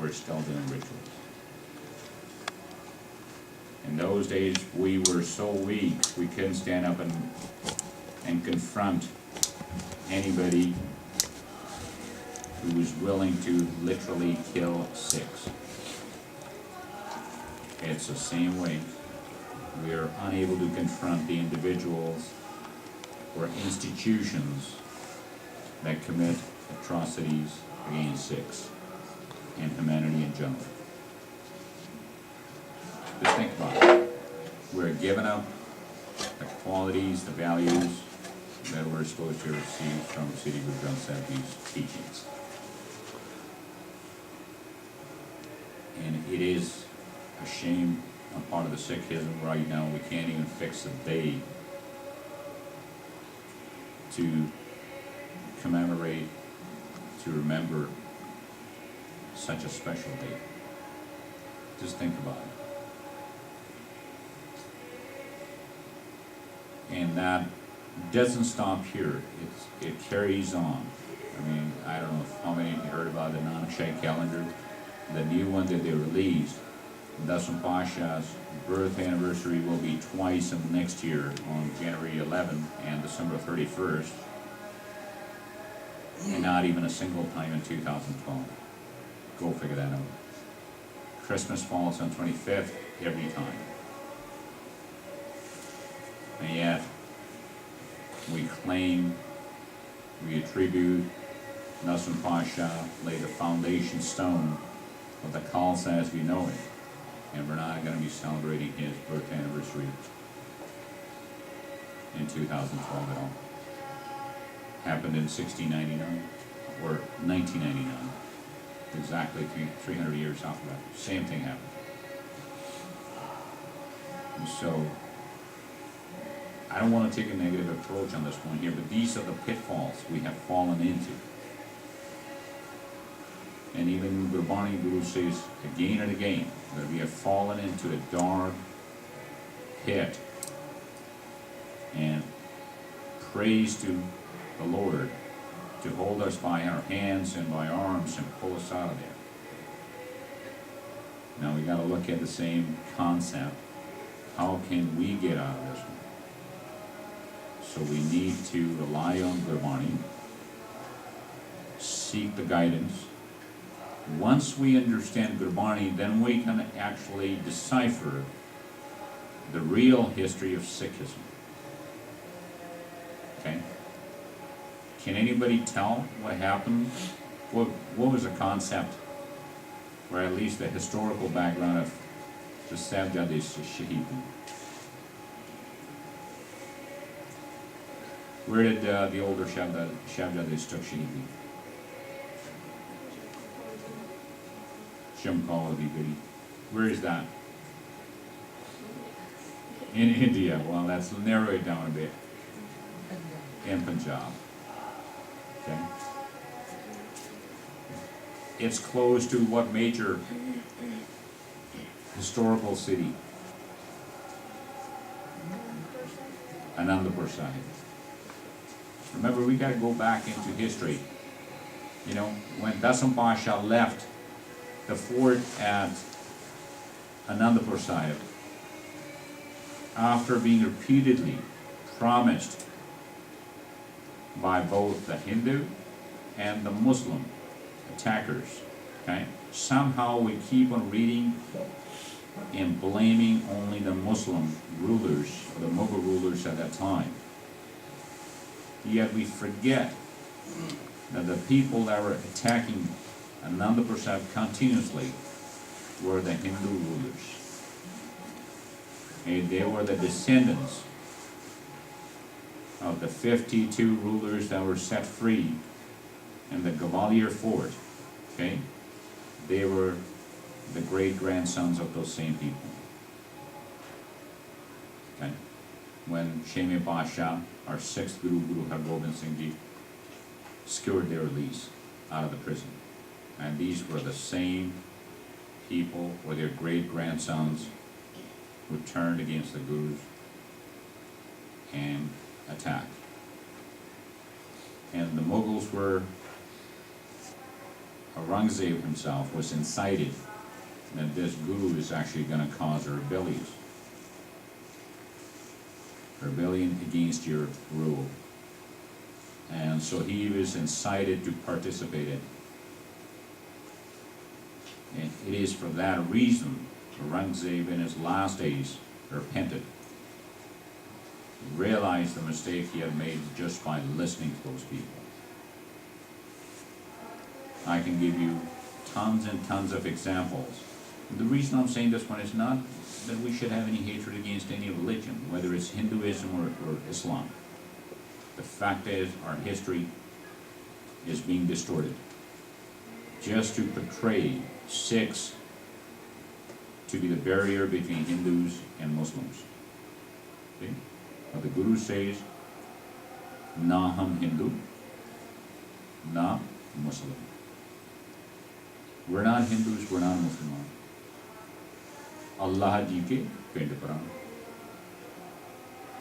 were still doing rituals. In those days, we were so weak, we couldn't stand up and confront anybody who was willing to literally kill Sikhs. It's the same way. We are unable to confront the individuals or institutions that commit atrocities against Sikhs and humanity in general. Just think about it. We're giving up the qualities, the values that we're supposed to receive from Sri Guru Granth Sahib Ji's teachings. And it is a shame, a part of the Sikhism right now, we can't even fix a day to commemorate, to remember such a special day. Just think about it. And that doesn't stop here. It carries on. I mean, I don't know how many of you heard about the Nanak Shahi calendar, the new one that they released. Dasam Pasha's birth anniversary will be twice in the next year, on January 11th and December 31st, and not even a single time in 2012. Go figure that out. Christmas falls on 25th every time. And yet, we claim, we attribute Nassim Pasha laid the foundation stone of the Khalsa as we know it. And we're not going to be celebrating his birth anniversary in 2012 at all. Happened in 1699 or 1999, exactly 300 years after that. Same thing happened. And so, I don't want to take a negative approach on this one here, but these are the pitfalls we have fallen into. And even Gurbani Guru says again and again that we have fallen into a dark pit, and praise to the Lord to hold us by our hands and by arms and pull us out of there. Now we got to look at the same concept. How can we get out of this one? So we need to rely on Gurbani, seek the guidance. Once we understand Gurbani, then we can actually decipher the real history of Sikhism. Okay? Can anybody tell what happened? What was the concept, or at least the historical background of the Sahibjade's Shaheed? Where did the older Sahibjades took Shaheed? Chamkaur, where is that? In India. Well, let's narrow it down a bit. In Punjab. Okay. It's close to what major historical city? Anandapur Sahib. Remember, we got to go back into history. You know, when Dasam Pasha left the fort at Anandapur Sahib, after being repeatedly promised by both the Hindu and the Muslim attackers, okay? Somehow we keep on reading and blaming only the Muslim rulers, or the Mughal rulers at that time. Yet we forget that the people that were attacking Anandapur Sahib continuously were the Hindu rulers. And they were the descendants of the 52 rulers that were set free in the Gwalior fort. Okay? They were the great-grandsons of those same people. Okay? When Shemi Pasha, our sixth Guru, Guru Har Gobind Singh Ji, secured their release out of the prison. And these were the same people, or their great-grandsons, who turned against the Gurus and attacked. And the Mughals were Aurangzeb himself was incited that this guru is actually going to cause a rebellion against your rule. And so he was incited to participate in. And it is for that reason Aurangzeb in his last days repented, realized the mistake he had made just by listening to those people. I can give you tons and tons of examples. The reason I'm saying this one is not that we should have any hatred against any religion, whether it's Hinduism or Islam. The fact is, our history is being distorted just to portray Sikhs to be the barrier between Hindus and Muslims. Okay? But the Guru says, na hum Hindu, na Muslim. We're not Hindus, we're not Muslims. Allah ji ke pind paran.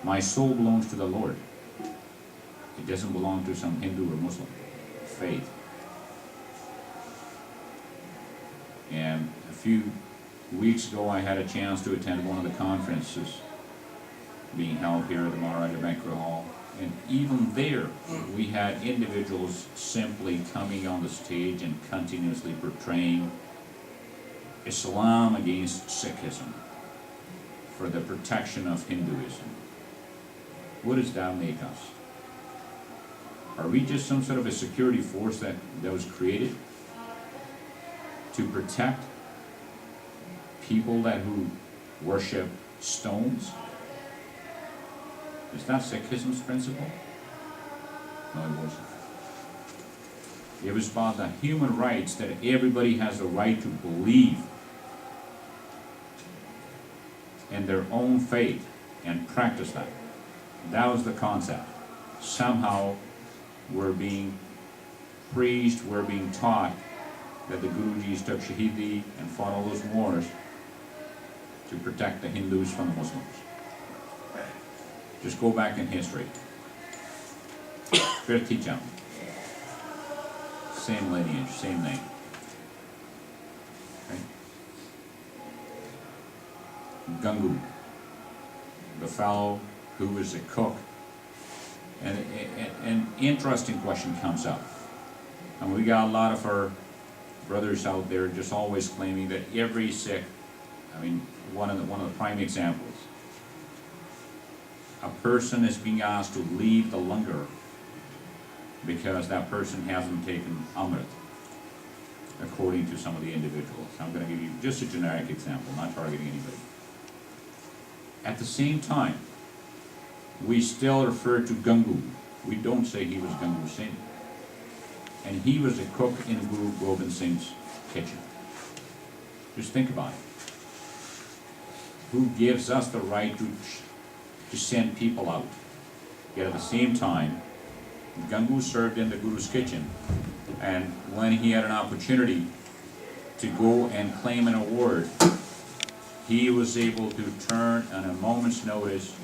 My soul belongs to the Lord. It doesn't belong to some Hindu or Muslim faith. And a few weeks ago I had a chance to attend one of the conferences being held here at the Maharaja Banquet Hall. And even there, we had individuals simply coming on the stage and continuously portraying Islam against Sikhism for the protection of Hinduism. What does that make us? Are we just some sort of a security force that was created to protect people who worship stones? Is that Sikhism's principle? No, it wasn't. It was about the human rights, that everybody has the right to believe in their own faith and practice that. That was the concept. Somehow we're being preached, we're being taught that the Gurujis took Shahidi and fought all those wars to protect the Hindus from the Muslims. Just go back in history. Firticham. Same lineage, same name. Okay? Gangu, the fellow who was a cook. And an interesting question comes up. And we got a lot of our brothers out there just always claiming that every Sikh, one of the prime examples, a person is being asked to leave the langar because that person hasn't taken Amrit, according to some of the individuals. I'm going to give you just a generic example, not targeting anybody. At the same time, we still refer to Gangu. We don't say he was Gangu Singh. And he was a cook in Guru Gobind Singh's kitchen. Just think about it. Who gives us the right to send people out? Yet at the same time, Gangu served in the Guru's kitchen, and when he had an opportunity to go and claim an award, he was able to turn on a moment's notice